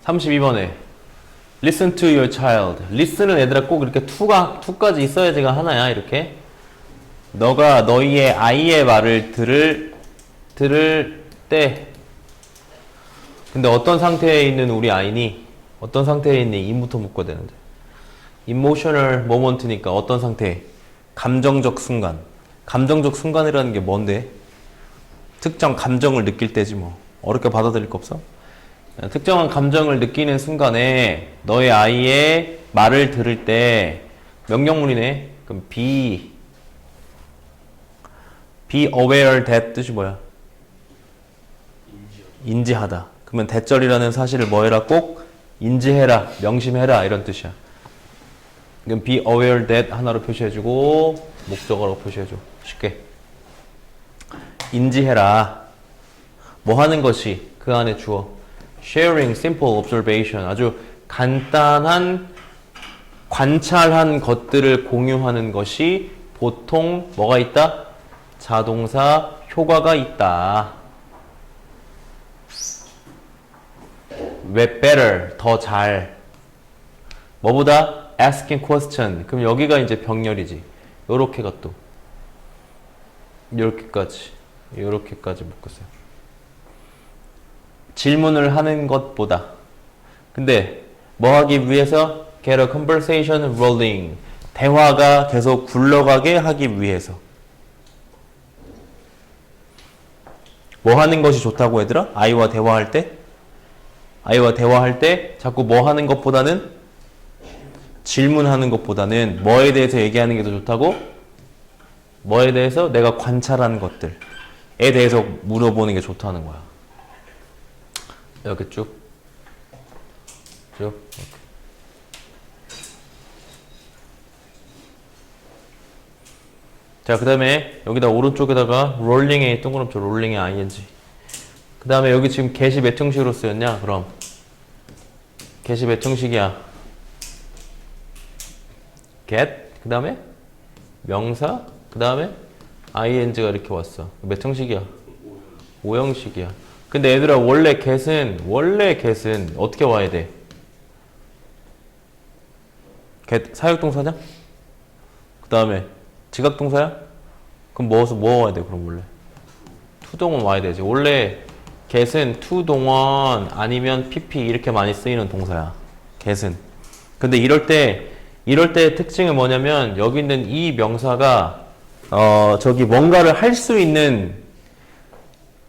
32번에 Listen to your child. listen은 얘들아 꼭 이렇게 to까지 있어야지가 하나야. 이렇게 너가 너희의 아이의 말을 들을 때 근데 어떤 상태에 있는 우리 아이니? 어떤 상태에 있니? 인부터 묶어야 되는데 emotional moment니까 어떤 상태? 감정적 순간. 감정적 순간이라는 게 뭔데? 특정 감정을 느낄 때지 뭐. 어렵게 받아들일 거 없어? 특정한 감정을 느끼는 순간에 너의 아이의 말을 들을 때 명령문이네. 그럼 be aware that 뜻이 뭐야? 인지하다. 그러면 대절이라는 사실을 뭐 해라? 꼭 인지해라, 명심해라 이런 뜻이야. 그럼 be aware that 하나로 표시해주고 목적어로 표시해줘. 쉽게. 인지해라. 뭐 하는 것이 그 안에 주어. sharing simple observation. 아주 간단한 관찰한 것들을 공유하는 것이 보통 뭐가 있다? 자동사 효과가 있다. 왜 better? 더 잘. 뭐보다? asking question. 그럼 여기가 이제 병렬이지. 요렇게가 또. 요렇게까지. 요렇게까지 묶었어요. 질문을 하는 것보다. 근데 뭐 하기 위해서? get a conversation rolling. 대화가 계속 굴러가게 하기 위해서. 뭐 하는 것이 좋다고 얘들아? 아이와 대화할 때? 아이와 대화할 때 자꾸 뭐 하는 것보다는 질문하는 것보다는 뭐에 대해서 얘기하는 게 더 좋다고? 뭐에 대해서? 내가 관찰하는 것들에 대해서 물어보는 게 좋다는 거야. 이렇게 쭉. 이렇게. 자, 그 다음에 여기다 오른쪽에다가 롤링의 동그랗죠. 롤링의 ing. 그 다음에 여기 지금 get이 몇 형식으로 쓰였냐? 그럼 get이 몇 형식이야? get, 그 다음에 명사, 그 다음에 ing가 이렇게 왔어. 몇 형식이야? 5형식이야. 근데 얘들아 원래 get은 어떻게 와야 돼? get 사역동사냐? 그 다음에 지각동사야? 그럼 뭐 와야 돼? 그럼 원래 투동원 와야 되지. 원래 get은 투동원 아니면 pp 이렇게 많이 쓰이는 동사야. get은. 근데 이럴 때 특징은 뭐냐면 여기 있는 이 명사가 저기 뭔가를 할 수 있는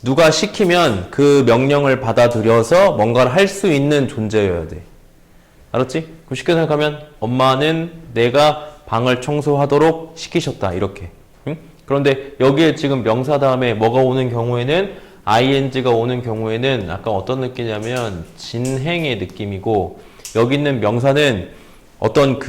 누가 시키면 그 명령을 받아들여서 뭔가를 할 수 있는 존재여야 돼. 알았지? 그럼 쉽게 생각하면 엄마는 내가 방을 청소하도록 시키셨다. 이렇게. 응? 그런데 여기에 지금 명사 다음에 뭐가 오는 경우에는 ing가 오는 경우에는 아까 어떤 느낌이냐면 진행의 느낌이고 여기 있는 명사는 어떤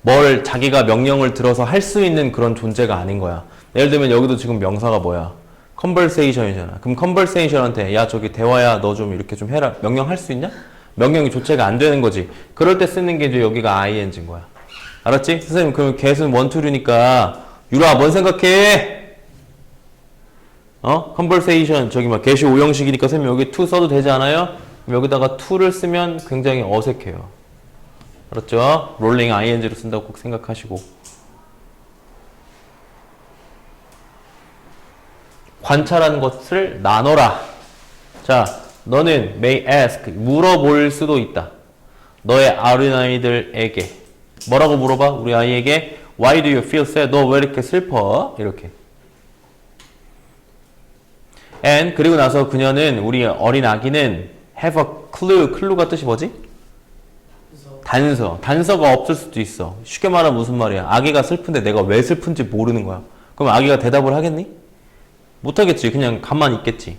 뭘 자기가 명령을 들어서 할 수 있는 그런 존재가 아닌 거야. 예를 들면 여기도 지금 명사가 뭐야? conversation이잖아. 그럼 conversation한테 야 저기 대화야 너 좀 이렇게 좀 해라. 명령할 수 있냐? 명령이 조체가 안 되는 거지. 그럴 때 쓰는 게 이제 여기가 ing인 거야. 알았지? 선생님 그럼 get은 원투류니까 유라 뭔 생각해? conversation 저기 막 get이 5형식이니까 선생님 여기 to 써도 되지 않아요? 그럼 여기다가 to를 쓰면 굉장히 어색해요. 알았죠? rolling ing로 쓴다고 꼭 생각하시고. 관찰한 것을 나눠라. 자, 너는 may ask, 물어볼 수도 있다. 너의 어린아이들에게. 뭐라고 물어봐? 우리 아이에게 Why do you feel sad? 너 왜 이렇게 슬퍼? 이렇게. And 그리고 나서 그녀는 우리 어린 아기는 have a clue. clue가 뜻이 뭐지? 단서. 단서가 없을 수도 있어. 쉽게 말하면 무슨 말이야? 아기가 슬픈데 내가 왜 슬픈지 모르는 거야. 그럼 아기가 대답을 하겠니? 못하겠지. 그냥 가만히 있겠지.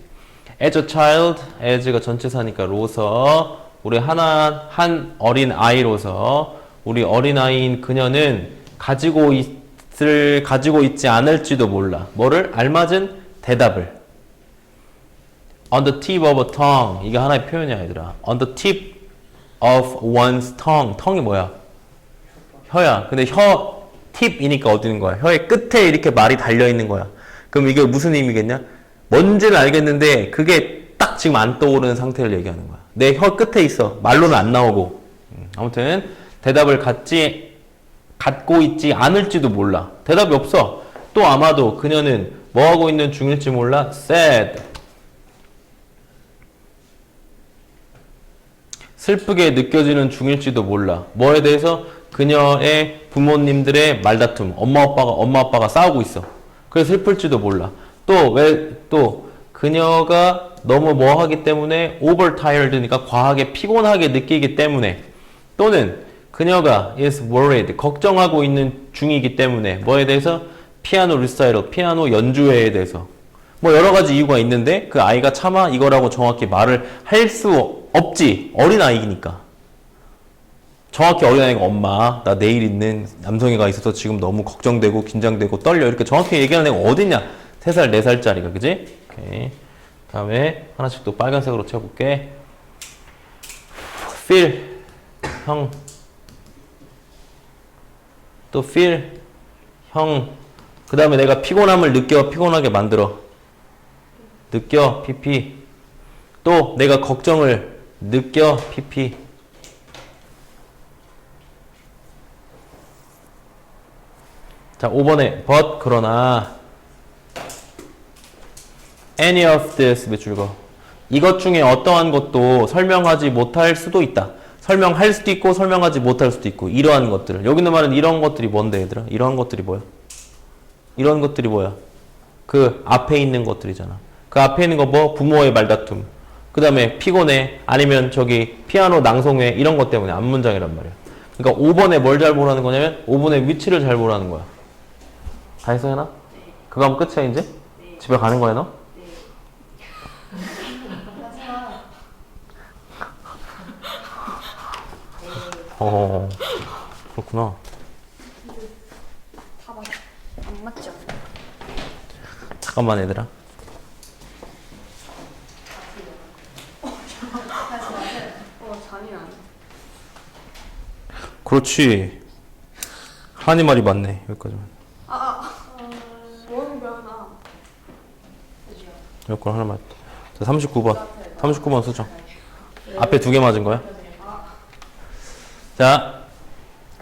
As a child, as가 전체사니까 로서 우리 한 어린 아이로서 우리 어린 아이인 그녀는 가지고 있지 않을지도 몰라. 뭐를? 알맞은 대답을. On the tip of a tongue. 이게 하나의 표현이야, 얘들아. On the tip of one's tongue. tongu이 뭐야? 혀야. 근데 혀 팁이니까 어디 있는 거야? 혀의 끝에 이렇게 말이 달려 있는 거야. 그럼 이게 무슨 의미겠냐? 뭔지는 알겠는데 그게 딱 지금 안 떠오르는 상태를 얘기하는 거야. 내 혀 끝에 있어. 말로는 안 나오고. 아무튼 대답을 갖고 있지 않을지도 몰라. 대답이 없어. 또 아마도 그녀는 뭐 하고 있는 중일지 몰라. sad. 슬프게 느껴지는 중일지도 몰라. 뭐에 대해서? 그녀의 부모님들의 말다툼. 엄마 아빠가 싸우고 있어. 그래서 슬플지도 몰라. 또 그녀가 너무 뭐 하기 때문에 overtired니까 과하게 피곤하게 느끼기 때문에, 또는 그녀가 is worried 걱정하고 있는 중이기 때문에 뭐에 대해서? 피아노 리사이럴 피아노 연주회에 대해서. 뭐 여러 가지 이유가 있는데 그 아이가 차마 이거라고 정확히 말을 할 수 없지. 어린아이니까. 정확히 어린아이가 엄마 나 내일 있는 남성애가 있어서 지금 너무 걱정되고 긴장되고 떨려 이렇게 정확히 얘기하는 애가 어딨냐. 3살 4살짜리가 그지? 오케이. 다음에 하나씩 또 빨간색으로 채워볼게. feel 형 또 feel 형 그 다음에 내가 피곤함을 느껴 피곤하게 만들어 느껴 pp 또 내가 걱정을 느껴 pp 자 5번에 but 그러나 any of this 몇 줄거 이것 중에 어떠한 것도 설명하지 못할 수도 있다. 설명할 수도 있고 설명하지 못할 수도 있고 이러한 것들을 여기 있는 말은 이런 것들이 뭔데 얘들아? 이러한 것들이 뭐야? 이런 것들이 뭐야? 그 앞에 있는 것들이잖아. 그 앞에 있는 거 뭐? 부모의 말다툼. 그 다음에 피곤해. 아니면 저기 피아노 낭송회 이런 것 때문에 앞문장이란 말이야. 그러니까 5번에 뭘 잘 보라는 거냐면 5번의 위치를 잘 보라는 거야. 다 했어 해나? 네. 그거 하면 끝이야 이제? 네. 집에 가는 거야 너? 네. 그렇구나. 안 맞죠? 잠깐만 얘들아. 잠이 안. 그렇지. 한이 말이 맞네. 여기까지만. 뭐는 변화? 여기 거 하나 맞다. 자, 39번. 39번 수정. 앞에 2개 맞은 거야? 자,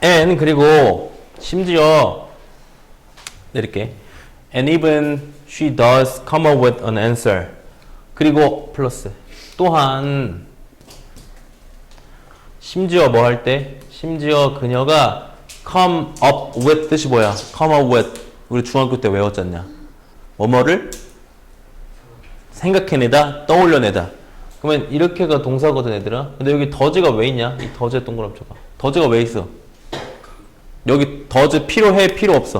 and 그리고 심지어 내릴게. And even she does come up with an answer. 그리고 플러스 또한 심지어 뭐 할 때? 심지어 그녀가 come up with 뜻이 뭐야? come up with 우리 중학교 때 외웠잖냐? 뭐뭐를 생각해내다, 떠올려내다. 그러면 이렇게가 동사거든 얘들아. 근데 여기 더즈가 왜 있냐? 이 더즈에 동그라미 쳐봐. 더즈가 왜 있어? 여기 더즈 필요해? 필요 없어?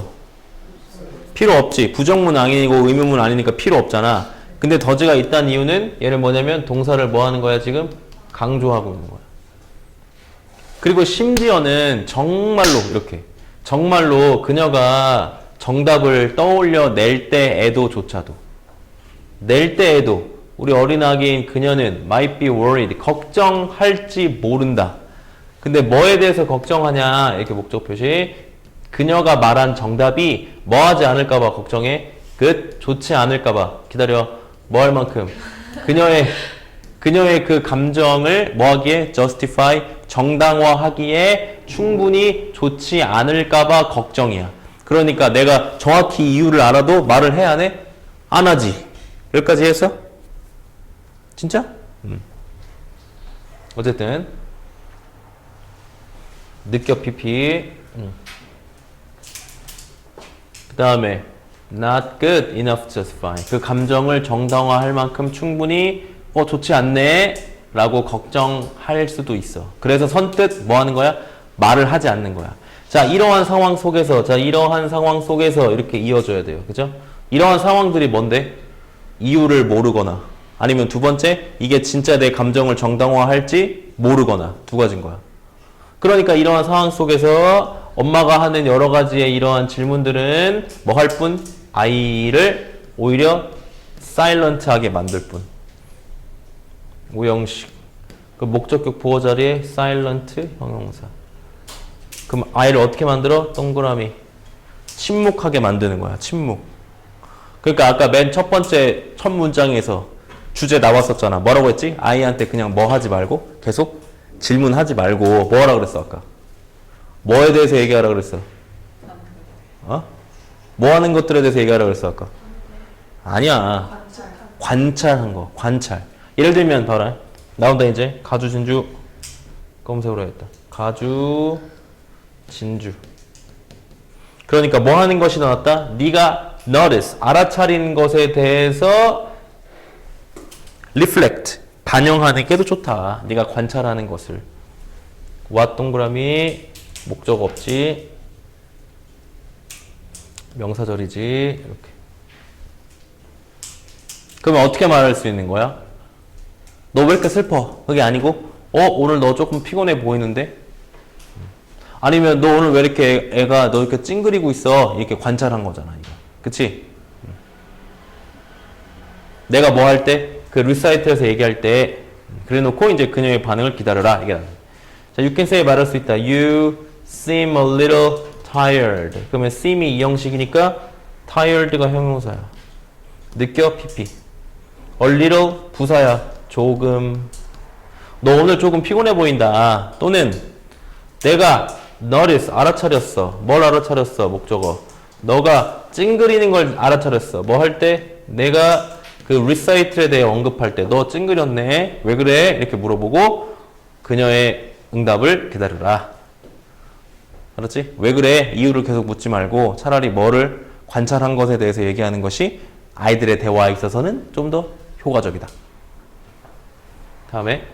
필요 없지. 부정문 아니고 의문문 아니니까 필요 없잖아. 근데 더즈가 있다는 이유는 얘는 뭐냐면 동사를 뭐 하는 거야 지금? 강조하고 있는 거야. 그리고 심지어는 정말로 이렇게 정말로 그녀가 정답을 떠올려 낼 때에도 우리 어린아기인 그녀는 might be worried 걱정할지 모른다. 근데 뭐에 대해서 걱정하냐 이렇게 목적 표시 그녀가 말한 정답이 뭐 하지 않을까봐 걱정해. good 좋지 않을까봐 기다려. 뭐 할 만큼 그녀의 그 감정을 뭐 하기에 justify 정당화하기에 충분히 좋지 않을까봐 걱정이야. 그러니까 내가 정확히 이유를 알아도 말을 해야 안 해? 안 하지. 여기까지 했어? 진짜? 어쨌든 느껴 PP 그 다음에 not good enough to justify 그 감정을 정당화할 만큼 충분히 좋지 않네 라고 걱정할 수도 있어. 그래서 선뜻 뭐 하는 거야? 말을 하지 않는 거야. 자, 이러한 상황 속에서 이렇게 이어져야 돼요. 그죠? 이러한 상황들이 뭔데? 이유를 모르거나 아니면 두 번째, 이게 진짜 내 감정을 정당화할지 모르거나 두 가지인 거야. 그러니까 이러한 상황 속에서 엄마가 하는 여러 가지의 이러한 질문들은 뭐 할 뿐? 아이를 오히려 사일런트하게 만들 뿐. 오형식. 그 목적격 보호 자리에 사일런트 형용사. 그럼 아이를 어떻게 만들어? 동그라미. 침묵하게 만드는 거야. 침묵. 그러니까 아까 맨 첫 번째 첫 문장에서 주제 나왔었잖아. 뭐라고 했지? 아이한테 그냥 뭐 하지 말고 계속 질문하지 말고 뭐 하라 그랬어 아까? 뭐에 대해서 얘기하라 그랬어? 어? 뭐 하는 것들에 대해서 얘기하라 그랬어 아까? 아니야. 관찰한 거. 관찰. 예를 들면 봐라. 나온다 이제. 가주 진주. 검색으로 해야겠다. 가주 진주. 그러니까 뭐 하는 것이 나왔다? 네가 notice, 알아차린 것에 대해서 reflect, 반영하는 게도 좋다. 네가 관찰하는 것을. what 동그라미, 목적 없지, 명사절이지, 이렇게. 그러면 어떻게 말할 수 있는 거야? 너 왜 이렇게 슬퍼? 그게 아니고, 오늘 너 조금 피곤해 보이는데? 아니면 너 오늘 왜 이렇게 애가 너 이렇게 찡그리고 있어? 이렇게 관찰한 거잖아, 이거. 그치? 내가 뭐 할 때? 그 리사이트에서 얘기할 때, 그래 놓고 이제 그녀의 반응을 기다려라. 이게 나와. 자, you can say 말할 수 있다. You seem a little tired. 그러면 seem이 이 형식이니까 tired가 형용사야. 느껴? pp. a little 부사야. 조금. 너 오늘 조금 피곤해 보인다. 또는 내가 notice 알아차렸어. 뭘 알아차렸어? 목적어. 너가 찡그리는 걸 알아차렸어. 뭐 할 때? 내가 그 리사이트에 대해 언급할 때 너 찡그렸네. 왜 그래? 이렇게 물어보고 그녀의 응답을 기다려라. 알았지? 왜 그래? 이유를 계속 묻지 말고 차라리 뭐를 관찰한 것에 대해서 얘기하는 것이 아이들의 대화에 있어서는 좀 더 효과적이다. 다음에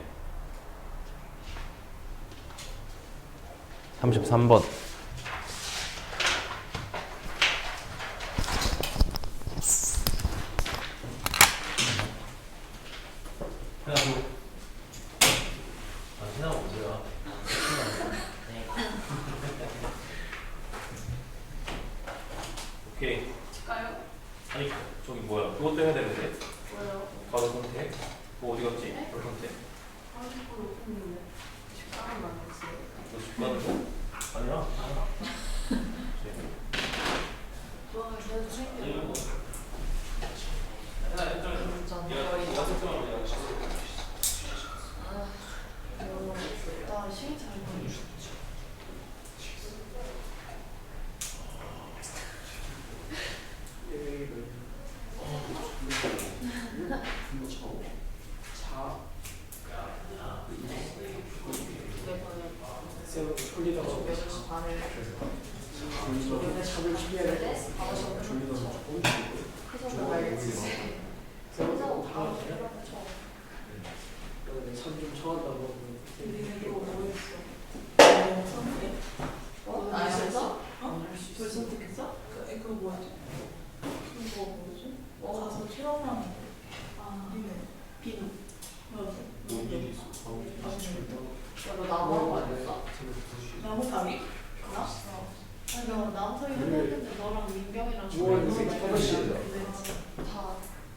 33번. 오케이. 가요? 아니 저기 뭐야? 그것도 해야 되는데. 뭐요? 바로 선택. 뭐 어디 갔지? 바로 선택. 한국으로 없는데. 식당은 만났어요. 너 집 가는 거? 아니야. 와, 그래도 생겨. 나 시계 잘 보내.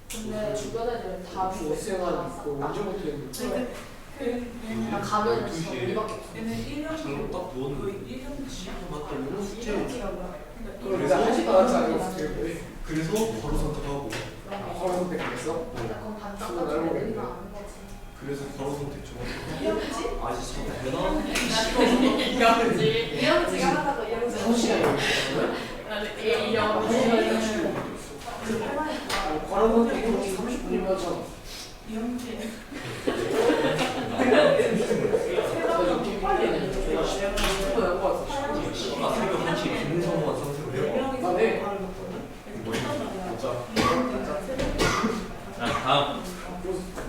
근데 주변 애들은 다 다 가면 우리밖에 없어. 장로 딱 누웠는데 1년 맞다 너무 숙제라고 그래서 하지도 않지 않았어. 그래서 바로 선택하고 바로 선택했어? 그건 반짝까지 내리면 아는 거지. 그래서 바로 선택 좀 이형지? 아직 선택 되나? 이형지가 하다가 이형지. 3시간이 바로 선택이 30분이면 참. 아 새벽 1시에 김성호가 선택을 해요? 나네. 자, 다음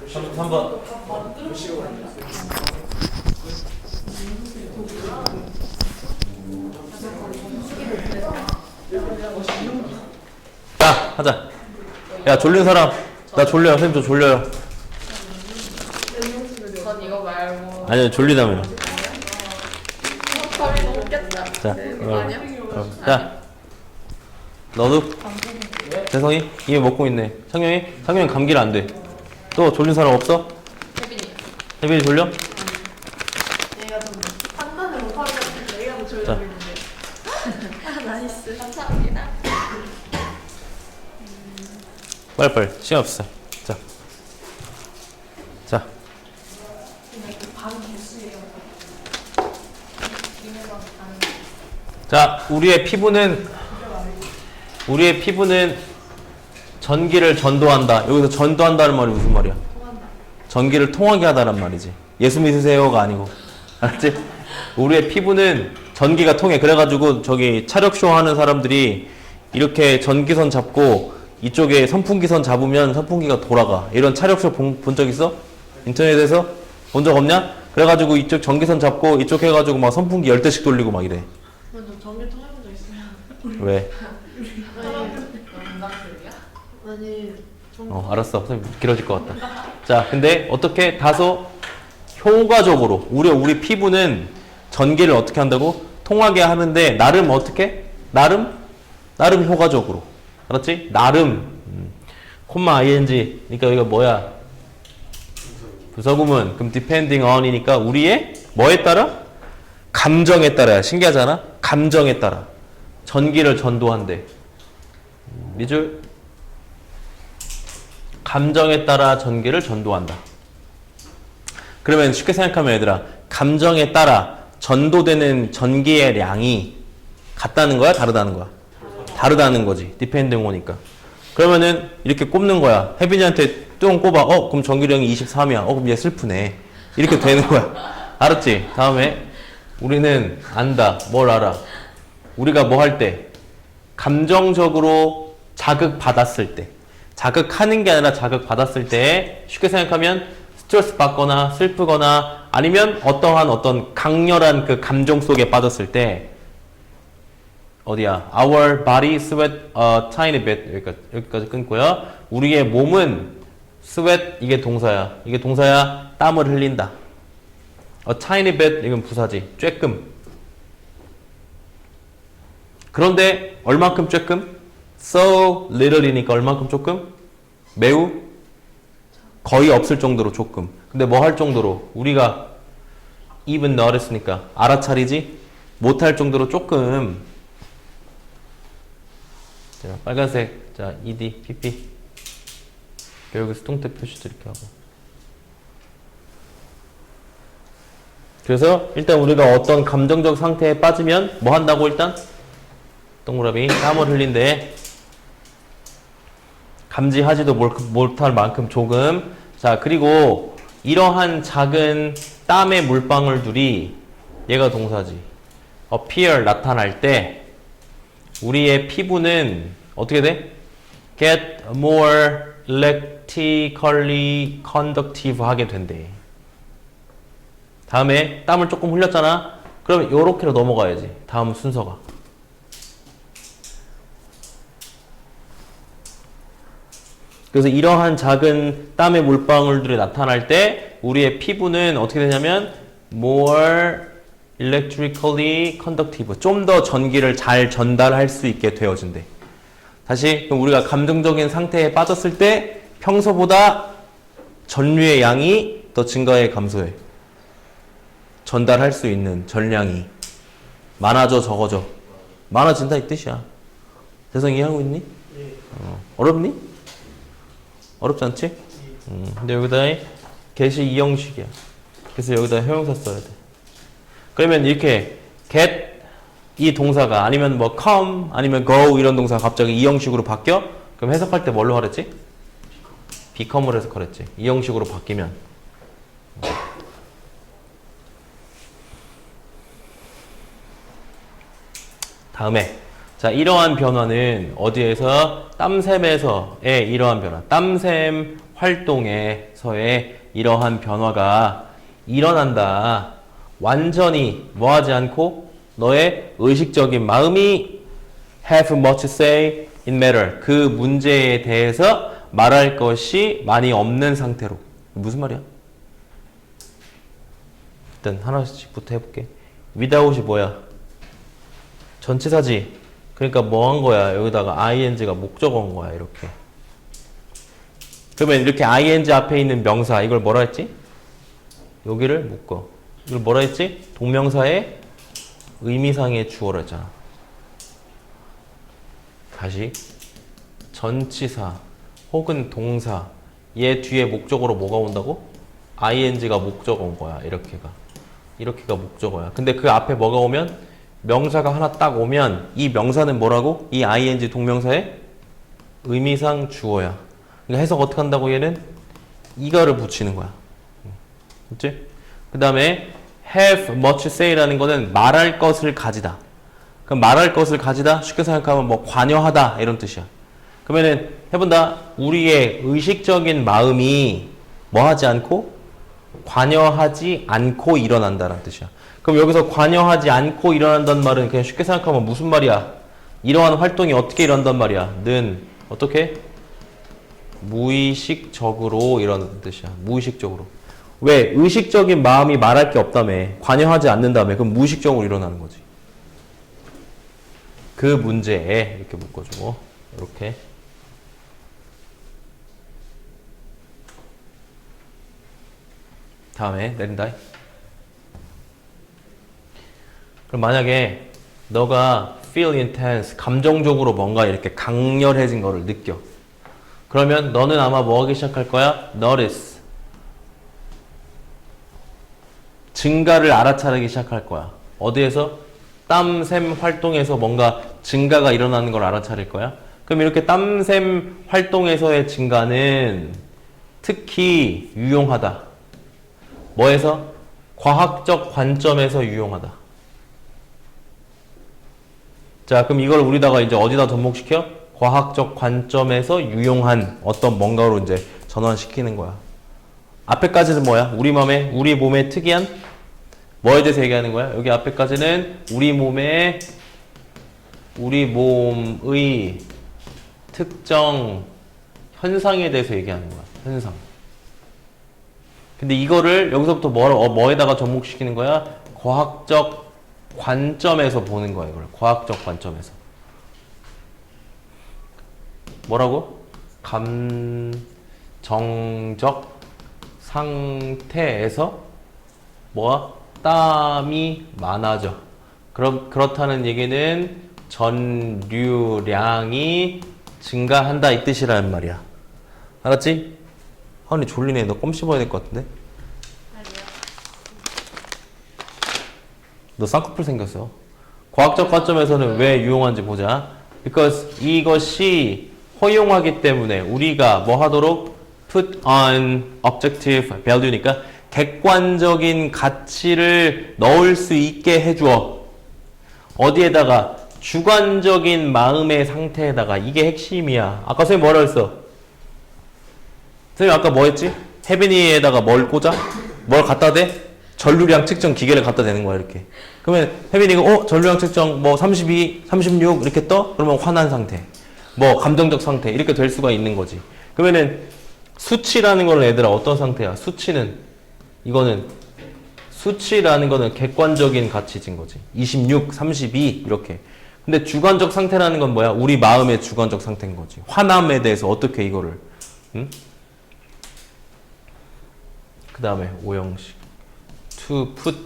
33번. 자, 하자. 야, 졸린 사람. 나 졸려요. 선생님 저 졸려요. 전 이거 말고. 아니요, 졸리다며. 털이 너무 웃겼다. 자, 아니야? 자, 너도? 재성이? 이미 먹고 있네. 상영이 감기를 안 돼. 또 졸린 사람 없어? 혜빈이. 혜빈이 졸려? 얘가 좀 판단을 못하는 것 같은데 얘가 더 졸려 자. 보이는데. 아, 나이스. 감사합니다. 빨리빨리. 시간 없어. 자. 아는 개수예요. 이메가 아는 자, 우리의 피부는 전기를 전도한다. 여기서 전도한다는 말이 무슨 말이야? 통한다. 전기를 통하게 하다란 말이지. 예수 믿으세요가 아니고. 알았지? 우리의 피부는 전기가 통해. 그래가지고 저기 차력쇼 하는 사람들이 이렇게 전기선 잡고 이쪽에 선풍기선 잡으면 선풍기가 돌아가. 이런 차력쇼 본 적 있어? 인터넷에서? 본 적 없냐? 그래가지고 이쪽 전기선 잡고 이쪽 해가지고 막 선풍기 10대씩 돌리고 막 이래. 먼저 전기 통해본 적 있어요. 왜? 아니 알았어. 선생님 길어질 것 같다. 자, 근데 어떻게 다소 효과적으로 우리 피부는 전기를 어떻게 한다고? 통하게 하는데 나름 어떻게? 나름 효과적으로. 알았지? 나름. 콤마 ing. 그러니까 이거 뭐야? 부사구문. 그럼 depending on이니까 우리의 뭐에 따라? 감정에 따라야. 신기하잖아? 감정에 따라. 전기를 전도한대. 미줄? 감정에 따라 전기를 전도한다. 그러면 쉽게 생각하면 얘들아, 감정에 따라 전도되는 전기의 양이 같다는 거야? 다르다는 거야? 다르다는 거지. depending on이니까. 그러면은 이렇게 꼽는 거야. 혜빈이한테 똥 꼽아. 그럼 전기량이 23이야. 그럼 얘 슬프네. 이렇게 되는 거야. 알았지? 다음에 우리는 안다. 뭘 알아? 우리가 뭐 할 때? 감정적으로 자극받았을 때. 자극하는 게 아니라 자극받았을 때 쉽게 생각하면 스트레스 받거나 슬프거나 아니면 어떤 강렬한 그 감정 속에 빠졌을 때 어디야? Our body sweat a tiny bit. 여기까지 끊고요. 우리의 몸은 sweat 이게 동사야. 이게 동사야. 땀을 흘린다. A tiny bit 이건 부사지. 쬐끔. 그런데 얼만큼 쬐끔? So little이니까 얼만큼 조금? 매우? 거의 없을 정도로 조금. 근데 뭐 할 정도로? 우리가 even notice니까 알아차리지? 못할 정도로 조금. 자, 빨간색. 자, ED, PP. 여기서 동태 표시도 이렇게 하고. 그래서 일단 우리가 어떤 감정적 상태에 빠지면 뭐 한다고 일단? 동그라미 땀을 흘린대. 감지하지도 못할 만큼 조금. 자, 그리고 이러한 작은 땀의 물방울들이 얘가 동사지. appear 나타날 때 우리의 피부는 어떻게 돼? get more electrically conductive 하게 된대. 다음에 땀을 조금 흘렸잖아. 그러면 요렇게로 넘어가야지. 다음 순서가. 그래서 이러한 작은 땀의 물방울들이 나타날 때 우리의 피부는 어떻게 되냐면 more electrically conductive, 좀 더 전기를 잘 전달할 수 있게 되어진대. 다시, 그럼 우리가 감정적인 상태에 빠졌을 때 평소보다 전류의 양이 더 증가해 감소해. 전달할 수 있는 전량이 많아져 적어져? 많아진다 이 뜻이야. 대성 이해하고 있니? 어렵니? 어렵지 않지? 근데 여기다 get이 이 형식이야. 그래서 여기다 형용사 써야 돼. 그러면 이렇게 get 이 동사가 아니면 뭐 come 아니면 go 이런 동사가 갑자기 이 형식으로 바뀌어? 그럼 해석할 때 뭘로 하랬지? become을 해석하랬지. 이 형식으로 바뀌면. 다음에 자, 이러한 변화는 어디에서? 땀샘에서의 이러한 변화. 땀샘 활동에서의 이러한 변화가 일어난다. 완전히 뭐하지 않고 너의 의식적인 마음이 have much say in matter. 그 문제에 대해서 말할 것이 많이 없는 상태로. 무슨 말이야? 일단 하나씩부터 해볼게. without이 뭐야? 전치사지. 그러니까 뭐 한 거야? 여기다가 ing가 목적어 온 거야, 이렇게. 그러면 이렇게 ing 앞에 있는 명사, 이걸 뭐라 했지? 여기를 묶어. 이걸 뭐라 했지? 동명사의 의미상의 주어라 했잖아. 다시. 전치사 혹은 동사, 얘 뒤에 목적어로 뭐가 온다고? ing가 목적어인 거야. 이렇게가 목적어야. 근데 그 앞에 뭐가 오면 명사가 하나 딱 오면 이 명사는 뭐라고? 이 ing 동명사의 의미상 주어야. 그러니까 해석 어떻게 한다고 얘는? 이거를 붙이는 거야. 그치? 그 다음에 have much say라는 거는 말할 것을 가지다. 그럼 말할 것을 가지다 쉽게 생각하면 뭐 관여하다 이런 뜻이야. 그러면은 해본다. 우리의 의식적인 마음이 뭐 하지 않고? 관여하지 않고 일어난다는 뜻이야. 그럼 여기서 관여하지 않고 일어난다는 말은 그냥 쉽게 생각하면 무슨 말이야? 이러한 활동이 어떻게 일어난단 말이야? 는 어떻게? 무의식적으로 일어나는 뜻이야. 무의식적으로. 왜? 의식적인 마음이 말할 게 없다며. 관여하지 않는다며. 그럼 무의식적으로 일어나는 거지. 그 문제에 이렇게 묶어주고 이렇게. 다음에 내린다. 그럼 만약에 너가 feel intense, 감정적으로 뭔가 이렇게 강렬해진 거를 느껴. 그러면 너는 아마 뭐 하기 시작할 거야? notice. 증가를 알아차리기 시작할 거야. 어디에서? 땀샘 활동에서 뭔가 증가가 일어나는 걸 알아차릴 거야. 그럼 이렇게 땀샘 활동에서의 증가는 특히 유용하다. 뭐에서? 과학적 관점에서 유용하다. 자, 그럼 이걸 우리다가 이제 어디다 접목시켜? 과학적 관점에서 유용한 어떤 뭔가로 이제 전환시키는 거야. 앞에까지는 뭐야? 우리 몸에 특이한 뭐에 대해서 얘기하는 거야? 여기 앞에까지는 우리 몸의 특정 현상에 대해서 얘기하는 거야. 현상. 근데 이거를 여기서부터 뭐에다가 접목시키는 거야? 과학적 관점에서 보는 거야. 이걸 과학적 관점에서. 뭐라고? 감정적 상태에서 뭐야? 땀이 많아져. 그렇다는 얘기는 전류량이 증가한다 이 뜻이라는 말이야. 알았지? 하은이 졸리네. 너 껌 씹어야 될 것 같은데? 아니요. 너 쌍꺼풀 생겼어. 과학적 관점에서는 왜 유용한지 보자. because 이것이 허용하기 때문에 우리가 뭐 하도록? put on objective value니까 객관적인 가치를 넣을 수 있게 해주어. 어디에다가? 주관적인 마음의 상태에다가. 이게 핵심이야. 아까 선생님 뭐라 했어? 선생님 아까 뭐 했지? 혜빈이에다가 뭘 꽂아? 뭘 갖다 대? 전류량 측정 기계를 갖다 대는 거야 이렇게. 그러면 혜빈이가 전류량 측정 뭐 32, 36 이렇게 떠? 그러면 화난 상태. 뭐 감정적 상태 이렇게 될 수가 있는 거지. 그러면은 수치라는 거는 얘들아 어떤 상태야? 수치라는 거는 객관적인 가치인 거지. 26, 32 이렇게. 근데 주관적 상태라는 건 뭐야? 우리 마음의 주관적 상태인 거지. 화남에 대해서 어떻게 이거를 응? 그 다음에 오형식 to put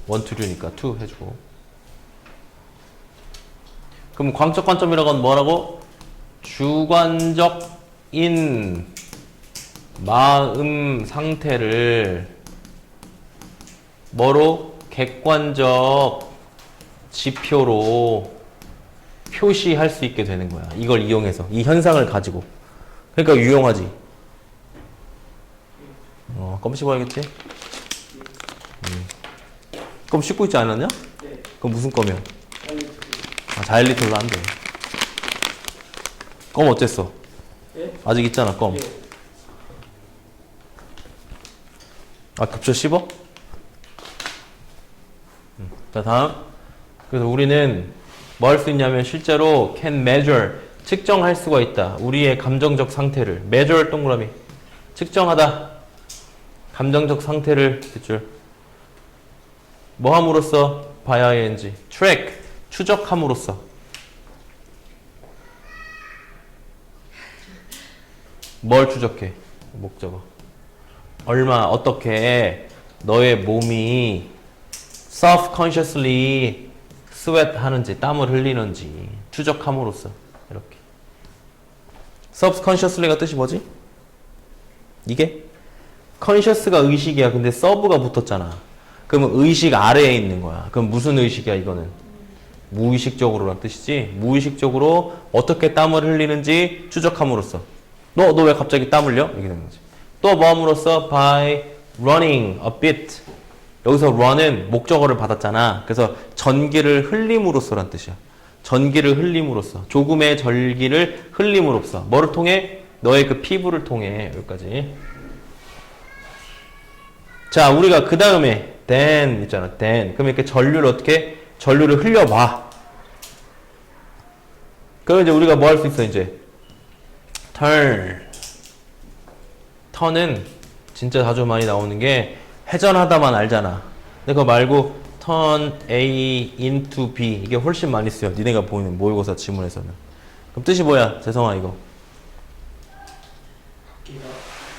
want to do니까 to 해주고. 그럼 광적 관점이라고 하면 뭐라고? 주관적인 마음 상태를 뭐로? 객관적 지표로 표시할 수 있게 되는 거야. 이걸 이용해서. 이 현상을 가지고. 그러니까 유용하지. 껌 씹어야겠지? 껌 씹고 있지 않았냐? 네. 그럼 무슨 껌이야? 자일리톨로 한대. 껌 어쨌어? 네? 아직 있잖아, 껌. 네. 급조 씹어? 자, 다음. 그래서 우리는 뭐 할 수 있냐면 실제로 can measure, 측정할 수가 있다. 우리의 감정적 상태를. measure 동그라미. 측정하다. 감정적 상태를 뒷줄. 뭐 함으로써? by ing. track. 추적함으로써. 뭘 추적해? 목적어. 얼마, 어떻게 너의 몸이 self-consciously sweat 하는지, 땀을 흘리는지 추적함으로써. 이렇게. self-consciously가 뜻이 뭐지? 이게? conscious가 의식이야. 근데 serve가 붙었잖아. 그러면 의식 아래에 있는 거야. 그럼 무슨 의식이야 이거는? 무의식적으로란 뜻이지. 무의식적으로 어떻게 땀을 흘리는지 추적함으로써. 너 왜 갑자기 땀 흘려? 이렇게 되는 거지. 또 뭐 함으로써? by running a bit. 여기서 run은 목적어를 받았잖아. 그래서 전기를 흘림으로써란 뜻이야. 전기를 흘림으로써. 조금의 전기를 흘림으로써. 뭐를 통해? 너의 그 피부를 통해. 여기까지. 자, 우리가 그 다음에 then 있잖아. then. 그럼 이렇게 전류를 어떻게? 전류를 흘려봐. 그럼 이제 우리가 뭐 할 수 있어, 이제? turn은 진짜 자주 많이 나오는 게 회전하다만 알잖아. 근데 그거 말고 turn A into B 이게 훨씬 많이 쓰여. 니네가 보이는 모의고사 지문에서는. 그럼 뜻이 뭐야? 재성아 이거.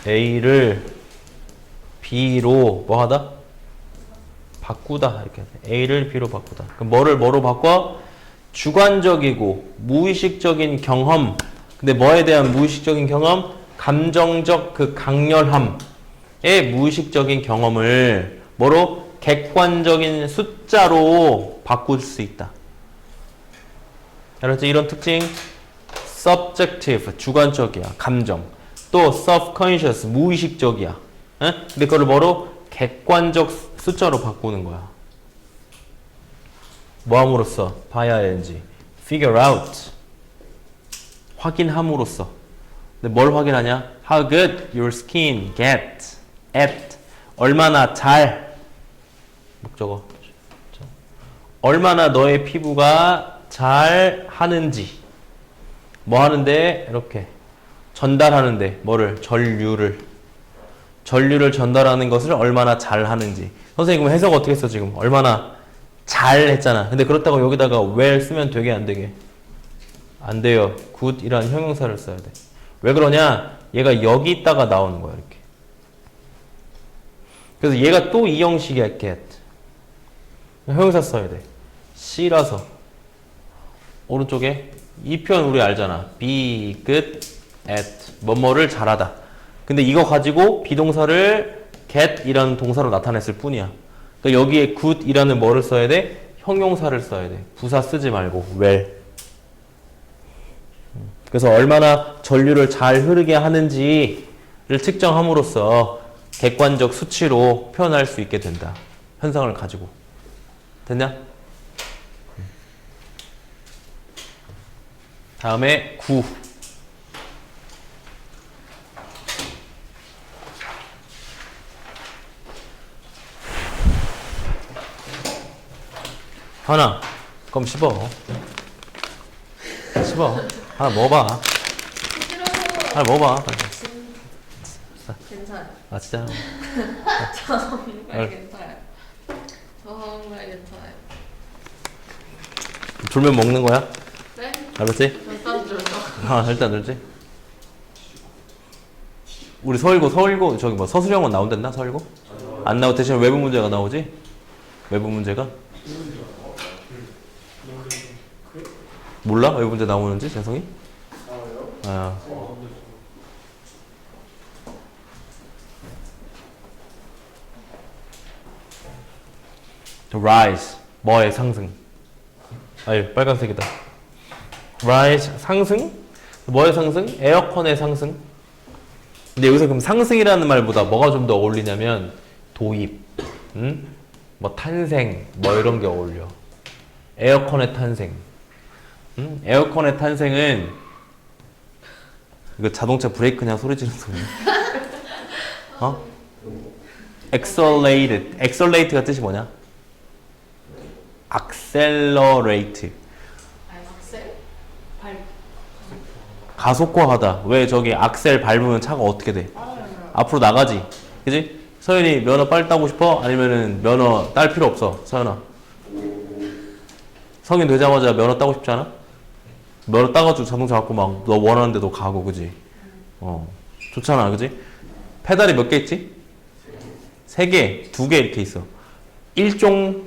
A를 B로 뭐 하다? 바꾸다. 이렇게 A를 B로 바꾸다. 그럼 뭐로 바꿔? 주관적이고 무의식적인 경험. 근데 뭐에 대한 무의식적인 경험? 감정적 그 강렬함의 무의식적인 경험을 뭐로? 객관적인 숫자로 바꿀 수 있다. 알았지? 이런 특징 subjective 주관적이야. 감정. 또 subconscious 무의식적이야. 에? 근데 그걸 뭐로? 객관적 숫자로 바꾸는 거야. 뭐 함으로써? 봐야 ing. figure out. 확인함으로써. 근데 뭘 확인하냐? How good your skin get at. 얼마나 잘. 목적어. 얼마나 너의 피부가 잘 하는지. 뭐 하는데? 이렇게. 전달하는데. 뭐를? 전류를. 전류를 전달하는 것을 얼마나 잘 하는지. 선생님 그럼 해석 어떻게 했어 지금? 얼마나 잘 했잖아. 근데 그렇다고 여기다가 well 쓰면 되게 안 되게? 안 돼요. good이라는 형용사를 써야 돼. 왜 그러냐? 얘가 여기 있다가 나오는 거야 이렇게. 그래서 얘가 또 이 형식이야 get. 형용사 써야 돼. C라서 오른쪽에 이 표현 우리 알잖아. be good at 뭐뭐를 잘하다. 근데 이거 가지고 비동사를 get 이라는 동사로 나타냈을 뿐이야. 그러니까 여기에 good 이라는 뭐를 써야 돼? 형용사를 써야 돼. 부사 쓰지 말고 well. 그래서 얼마나 전류를 잘 흐르게 하는지를 측정함으로써 객관적 수치로 표현할 수 있게 된다. 현상을 가지고. 됐냐? 다음에 9. 하나. 그럼 씹어. 씹어. 하나 먹어봐. 하나 먹어봐. 괜찮아요. 아 진짜. 정말 괜찮아요. 정말 괜찮아요. 졸면 먹는 거야? 네? 알았지? 일단 들어서. 아 일단 알지? 우리 서울고 저기 뭐 서술형은 나온댔나? 서울고? 안 나오 대신 외부 문제가 나오지? 외부 문제가? 몰라? 외부 문제 나오는지 재성이? 아. rise 뭐의 상승? 아니 빨간색이다. rise 상승? 뭐의 상승? 에어컨의 상승? 근데 여기서 그럼 상승이라는 말보다 뭐가 좀 더 어울리냐면 도입, 뭐 탄생, 뭐 이런 게 어울려. 에어컨의 탄생. 에어컨의 탄생은 이거 자동차 브레이크 그냥 소리 지르는 소리. 어? accelerated. accelerate가 뜻이 뭐냐? accelerate. 악셀? 발. 가속화하다. 왜 저기 악셀 밟으면 차가 어떻게 돼? 앞으로 나가지. 그지? 서연이 면허 빨리 따고 싶어? 아니면은 면허 딸 필요 없어? 서연아. 성인 되자마자 면허 따고 싶지 않아? 면허 따가지고 자동차 갖고 막 너 원하는 데도 가고 그지? 좋잖아 그지? 페달이 몇 개 있지? 3개, 2개 이렇게 있어. 일종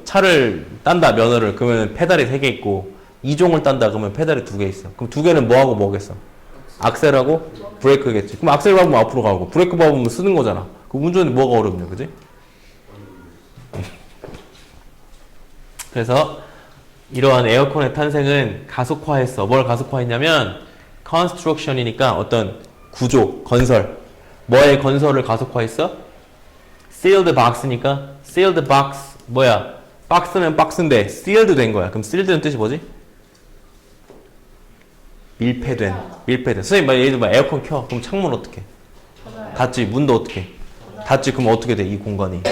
차를 딴다 면허를 그러면 페달이 3개 있고 2종을 딴다 그러면 페달이 2개 있어. 그럼 2개는 뭐하고 뭐겠어? 악셀하고 브레이크겠지. 그럼 악셀 밟으면 앞으로 가고 브레이크 밟으면 쓰는 거잖아. 그 운전이 뭐가 어렵냐, 그지? 그래서 이러한 에어컨의 탄생은 가속화했어. 뭘 가속화했냐면 construction이니까 어떤 구조, 건설. 뭐의 건설을 가속화했어? sealed box니까 sealed box 뭐야? 박스는 박스인데 sealed 된 거야. 그럼 sealed는 뜻이 뭐지? 밀폐된. 선생님, 예를 들면 에어컨 켜. 그럼 창문 어떻게? 닫지. 문도 어떻게? 닫지. 그럼 어떻게 돼? 이 공간이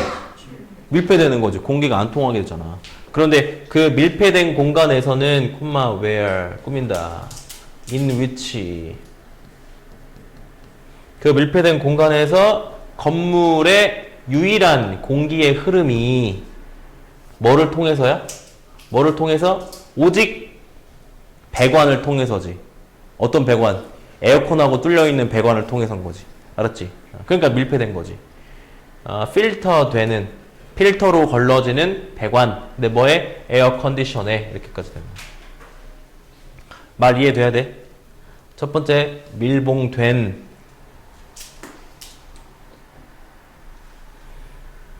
밀폐되는 거지. 공기가 안 통하게 되잖아. 그런데 그 밀폐된 공간에서는 where 꾸민다. in which 그 밀폐된 공간에서 건물의 유일한 공기의 흐름이 뭐를 통해서야? 뭐를 통해서? 오직 배관을 통해서지. 어떤 배관? 에어컨하고 뚫려있는 배관을 통해서인 거지. 알았지? 그러니까 밀폐된 거지. 필터로 걸러지는 배관. 근데 뭐에? 에어 컨디션에 이렇게까지 되는 거야. 말 이해돼야 돼? 첫 번째, 밀봉된.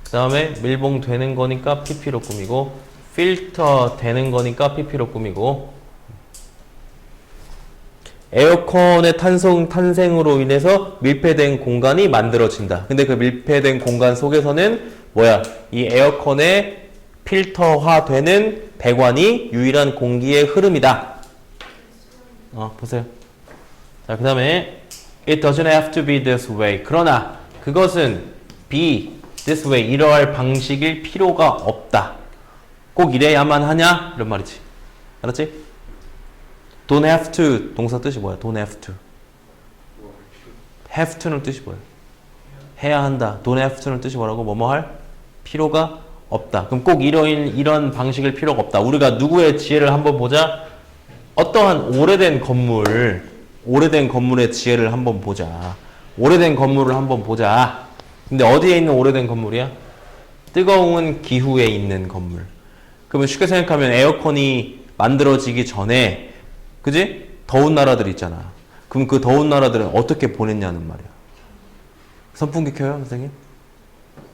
그 다음에 밀봉되는 거니까 PP로 꾸미고, 필터 되는 거니까 PP로 꾸미고, 에어컨의 탄생으로 인해서 밀폐된 공간이 만들어진다. 근데 그 밀폐된 공간 속에서는 뭐야? 이 에어컨의 필터화되는 배관이 유일한 공기의 흐름이다. 보세요. 자, 그 다음에 It doesn't have to be this way. 그러나 그것은 be this way. 이러할 방식일 필요가 없다. 꼭 이래야만 하냐? 이런 말이지. 알았지? Don't have to 동사 뜻이 뭐야? Don't have to. have to는 뜻이 뭐야? 해야 한다. Don't have to는 뜻이 뭐라고? 뭐뭐 할 필요가 없다. 그럼 꼭 이런 방식일 필요가 없다. 우리가 누구의 지혜를 한번 보자. 어떠한 오래된 건물의 지혜를 한번 보자. 오래된 건물을 한번 보자. 근데 어디에 있는 오래된 건물이야? 뜨거운 기후에 있는 건물. 그러면 쉽게 생각하면 에어컨이 만들어지기 전에 그지? 더운 나라들 있잖아. 그럼 그 더운 나라들은 어떻게 보냈냐는 말이야. 선풍기 켜요, 선생님?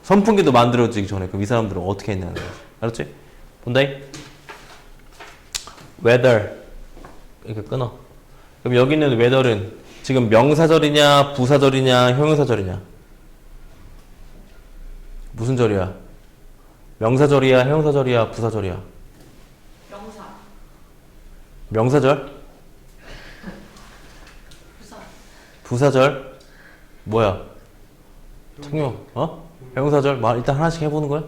선풍기도 만들어지기 전에 그럼 이 사람들은 어떻게 했냐는 거지. 알았지? 본다이? weather 이렇게 끊어. 그럼 여기 있는 weather는 지금 명사절이냐 부사절이냐 형용사절이냐? 무슨 절이야? 명사절이야 형용사절이야 부사절이야? 명사절? 부사절? 뭐야? 청룡, 형용사절? 일단 하나씩 해보는 거야?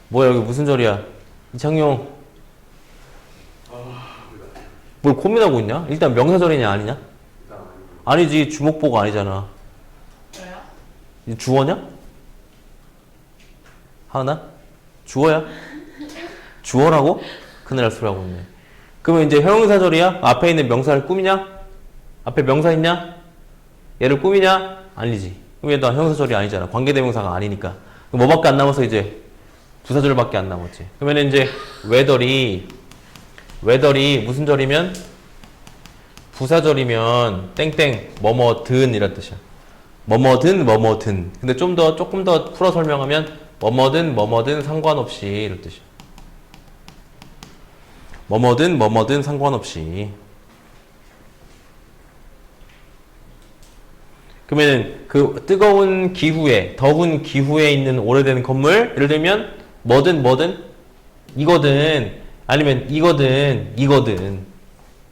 뭐야, 여기 무슨 절이야? 이창용. 뭘 고민하고 있냐? 일단 명사절이냐, 아니냐? 아니지, 주목보가 아니잖아. 왜요? 주어냐? 하나? 주어야? 주어라고? 큰일 날 소리 하고 있네. 그러면 이제 형용사절이야? 앞에 있는 명사를 꾸미냐? 앞에 명사 있냐? 얘를 꾸미냐? 아니지. 그럼 얘도 형용사절이 아니잖아. 관계대명사가 아니니까. 그럼 뭐밖에 안 남아서 이제 부사절밖에 안 남았지. 그러면 이제 웨더리 무슨 절이면? 부사절이면 땡땡 뭐뭐든 이런 뜻이야. 뭐뭐든. 근데 조금 더 풀어 설명하면 뭐뭐든 상관없이 이런 뜻이야. 뭐뭐든 상관없이. 그러면 그 뜨거운 기후에, 더운 기후에 있는 오래된 건물, 예를 들면 뭐든 이거든 아니면 이거든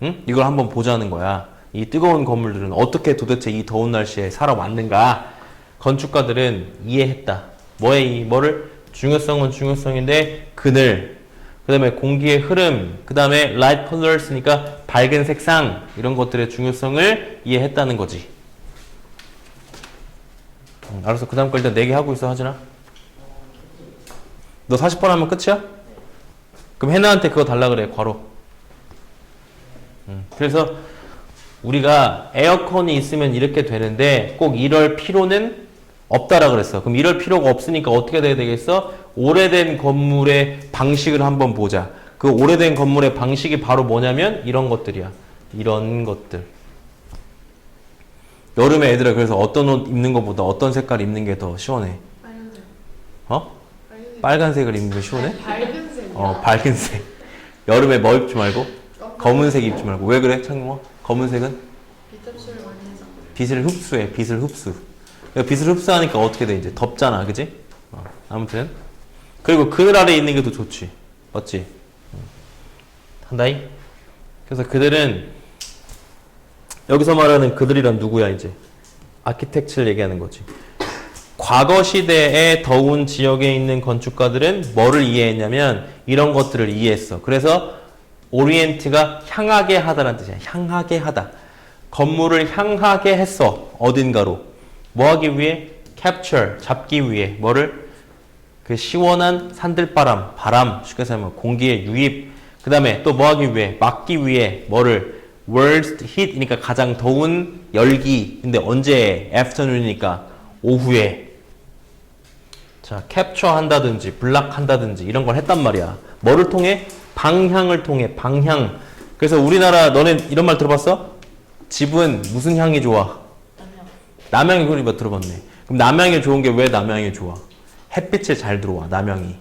응? 이걸 한번 보자는 거야. 이 뜨거운 건물들은 어떻게 도대체 이 더운 날씨에 살아왔는가? 건축가들은 이해했다. 뭐를? 중요성은 중요성인데 그늘, 그 다음에 공기의 흐름, 그 다음에 light colors니까 밝은 색상, 이런 것들의 중요성을 이해했다는 거지. 알았어. 그 다음 거 일단 4개 하고 있어, 하진아. 너 40번 하면 끝이야? 그럼 해나한테 그거 달라 그래, 괄호. 그래서 우리가 에어컨이 있으면 이렇게 되는데 꼭 이럴 필요는 없다라 그랬어. 그럼 이럴 필요가 없으니까 어떻게 돼야 되겠어? 오래된 건물의 방식을 한번 보자. 그 오래된 건물의 방식이 바로 뭐냐면 이런 것들이야. 이런 것들. 여름에 애들아 그래서 어떤 옷 입는 것보다 어떤 색깔 입는 게 더 시원해? 빨간색. 어? 빨간색. 빨간색을 입는 게 시원해? 아니, 밝은색. 밝은 색. 여름에 뭐 입지 말고 검은색 입지 말고. 왜 그래 창용아? 검은색은 비tab수를 많이 해서. 빛을 흡수해. 빛을 흡수. 빛을 흡수하니까 어떻게 돼 이제 덥잖아, 그지? 아무튼 그리고 그늘 아래 있는 게 더 좋지, 맞지? 한다이. 그래서 그들은 여기서 말하는 그들이란 누구야 이제? 아키텍처를 얘기하는 거지. 과거 시대의 더운 지역에 있는 건축가들은 뭐를 이해했냐면 이런 것들을 이해했어. 그래서 오리엔트가 향하게 하다라는 뜻이야. 향하게 하다. 건물을 향하게 했어. 어딘가로. 뭐 하기 위해? capture, 잡기 위해. 뭐를? 그 시원한 산들바람, 바람, 쉽게 말하면 공기의 유입. 그 다음에 또 뭐 하기 위해? 막기 위해. 뭐를? worst heat, 그러니까 가장 더운 열기. 근데 언제? afternoon이니까 오후에. 자, capture 한다든지, 블락 한다든지 이런 걸 했단 말이야. 뭐를 통해? 방향을 통해, 방향. 그래서 우리나라, 너네 이런 말 들어봤어? 집은 무슨 향이 좋아? 남향이 그러니까 들어봤네. 그럼 남향이 좋은 게 왜 남향이 좋아? 햇빛이 잘 들어와, 남향이.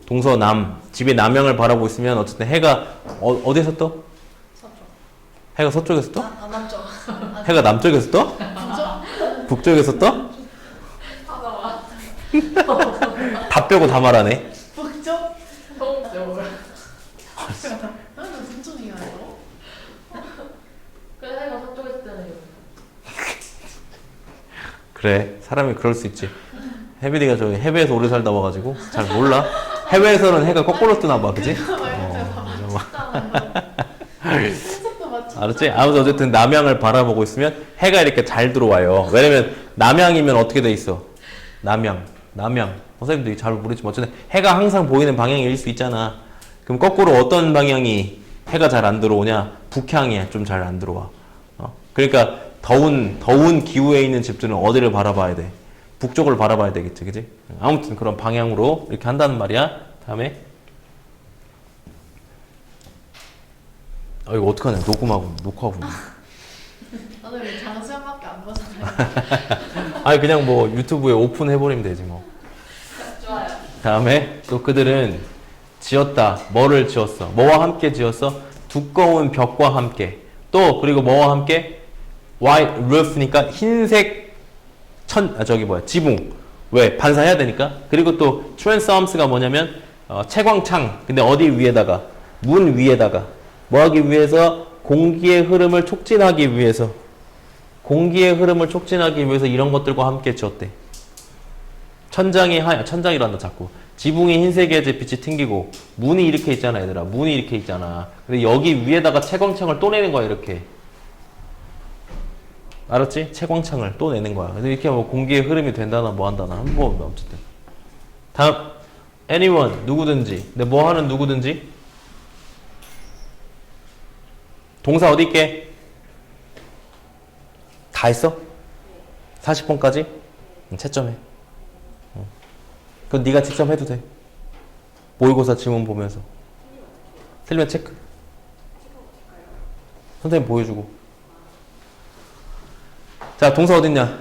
동서남, 집에 남향을 바라보고 있으면 어쨌든 해가 어디에서 떠? 서쪽. 해가 서쪽에서 떠? 남쪽. 해가 남쪽에서 떠? 북쪽. 북쪽에서 떠? 하나와. 다 빼고 다 말하네. 북쪽. 동쪽. 나는 동쪽이야 이거. 그래 내가 서쪽에 있잖아요. 그래, 사람이 그럴 수 있지. 혜빈이가 저기 해외에서 오래 살다 와가지고 잘 몰라. 해외에서는 해가 거꾸로 뜨나 봐, 그지? 알았지? 아무튼 어쨌든 남향을 바라보고 있으면 해가 이렇게 잘 들어와요. 왜냐면 남향이면 어떻게 돼 있어? 남향. 선생님들이 잘 모르지만 어쨌든 해가 항상 보이는 방향일 수 있잖아. 그럼 거꾸로 어떤 방향이 해가 잘 안 들어오냐? 북향이 좀 잘 안 들어와. 그러니까 더운 기후에 있는 집들은 어디를 바라봐야 돼? 북쪽을 바라봐야 되겠지, 그지? 아무튼 그런 방향으로 이렇게 한다는 말이야. 다음에 이거 어떡하냐? 녹화하고. 나는 왜 장수형밖에 안 보잖아요. 아니 그냥 뭐 유튜브에 오픈해버리면 되지 뭐. 좋아요. 다음에 또 그들은 지었다. 뭐를 지었어? 뭐와 함께 지었어? 두꺼운 벽과 함께. 또 그리고 뭐와 함께? white roof니까 흰색 지붕. 왜? 반사해야 되니까. 그리고 또 transome가 뭐냐면 채광창. 근데 어디 위에다가? 문 위에다가. 뭐 하기 위해서? 공기의 흐름을 촉진하기 위해서. 이런 것들과 함께 지었대. 천장이란다 자꾸. 지붕이 흰색에 이제 빛이 튕기고 문이 이렇게 있잖아 얘들아. 문이 이렇게 있잖아. 근데 여기 위에다가 채광창을 또 내는 거야 이렇게. 알았지? 채광창을 또 내는 거야. 그래서 이렇게 뭐 공기의 흐름이 된다나 뭐 한다나 뭐 어쨌든. 다음 anyone 누구든지. 근데 뭐 하는 누구든지? 동사 어디 있게? 다 했어? 40번까지? 채점해. 그건 네가 직접 해도 돼. 모의고사 지문 보면서. 틀리면 체크. 선생님 보여주고. 자, 동사 어딨냐?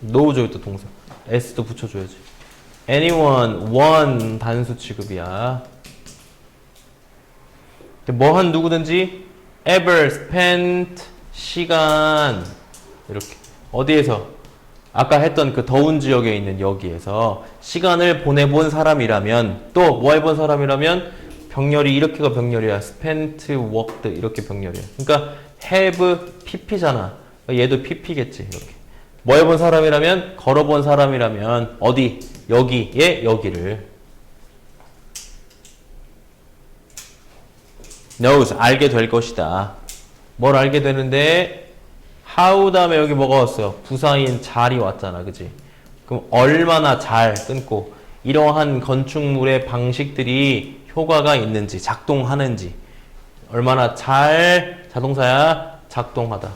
넣어줘야겠다, 동사. S도 붙여줘야지. anyone, one 단수 취급이야. 뭐 한 누구든지 ever spent 시간 이렇게 어디에서? 아까 했던 그 더운 지역에 있는 여기에서 시간을 보내본 사람이라면 또 뭐 해본 사람이라면 병렬이 이렇게가 병렬이야. spent, worked 이렇게 병렬이야. 그러니까 have, pp잖아. 얘도 pp겠지. 이렇게. 뭐 해본 사람이라면 걸어본 사람이라면 어디? 여기에 여기를 knows 알게 될 것이다. 뭘 알게 되는데 how 다음에 여기 뭐가 왔어요? 부사인 잘이 왔잖아. 그지? 그럼 얼마나 잘 끊고 이러한 건축물의 방식들이 효과가 있는지 작동하는지 얼마나 잘 자동사야 작동하다.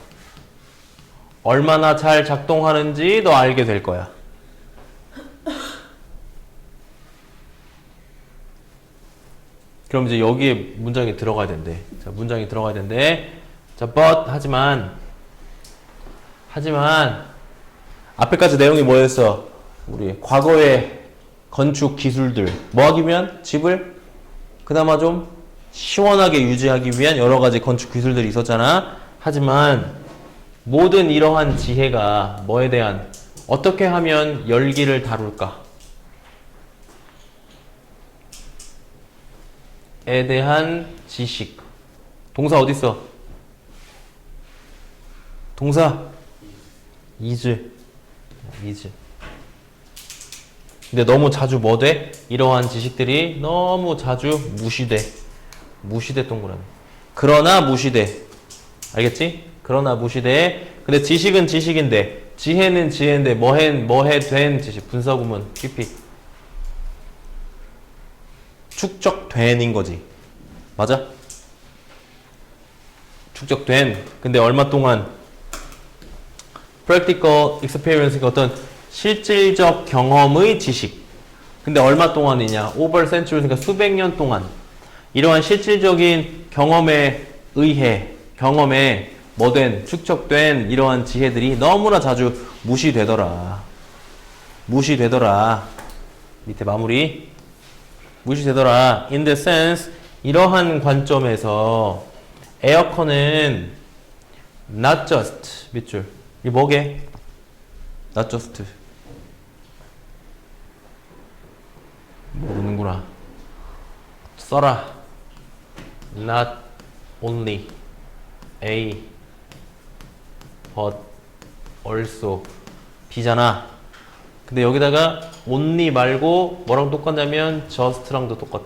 얼마나 잘 작동하는지 너 알게 될 거야. 그럼 이제 여기에 문장이 들어가야 된대. 자, 문장이 들어가야 된대. 자, but 하지만 하지만 앞에까지 내용이 뭐였어? 우리 과거의 건축 기술들 뭐 하기 위한? 집을 그나마 좀 시원하게 유지하기 위한 여러 가지 건축 기술들이 있었잖아. 하지만 모든 이러한 지혜가 뭐에 대한 어떻게 하면 열기를 다룰까? 에 대한 지식. 동사 어딨어? 동사 is. 근데 너무 자주 뭐 돼? 이러한 지식들이 너무 자주 무시돼 동그라미. 그러나 무시돼. 알겠지? 그러나 무시돼. 근데 지식은 지식인데 지혜는 지혜인데 뭐해 된 지식. 분사구문 PP. 축적된인 거지. 맞아? 축적된. 근데 얼마 동안 practical experience가 어떤 실질적 경험의 지식. 근데 얼마 동안이냐? over centuries, 그러니까 수백 년 동안 이러한 실질적인 경험에 의해 경험에 뭐된 축적된 이러한 지혜들이 너무나 자주 무시되더라. 밑에 마무리. 무시되더라. In the sense, 이러한 관점에서 에어컨은 not just 밑줄. 이게 뭐게? not just. 모르는구나. 써라. not only A but also B잖아. 근데 여기다가 only 말고 뭐랑 똑같냐면 just랑도 똑같아.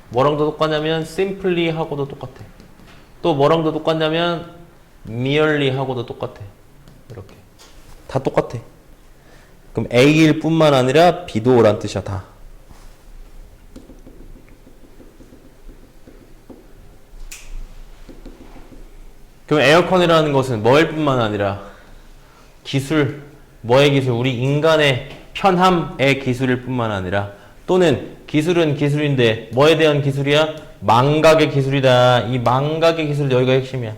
뭐랑도 똑같냐면 simply 하고도 똑같아. 또 뭐랑도 똑같냐면 merely 하고도 똑같아. 이렇게 다 똑같아. 그럼 A일 뿐만 아니라 B도 란 뜻이야. 다. 그럼 에어컨이라는 것은 뭐일 뿐만 아니라 기술, 뭐의 기술? 우리 인간의 편함의 기술일 뿐만 아니라 또는 기술은 기술인데 뭐에 대한 기술이야? 망각의 기술이다. 이 망각의 기술 여기가 핵심이야.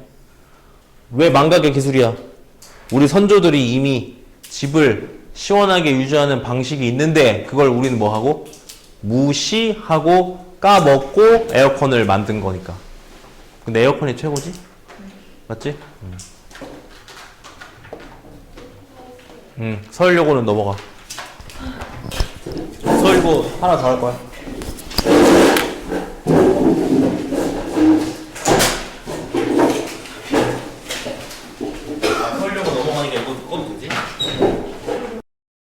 왜 망각의 기술이야? 우리 선조들이 이미 집을 시원하게 유지하는 방식이 있는데 그걸 우리는 뭐하고? 무시하고 까먹고 에어컨을 만든 거니까. 근데 에어컨이 최고지? 맞지? 서울여고는 넘어가. 서울여고 하나 더 할 거야. 서울여고 넘어가니까 이거 꺼도 되지?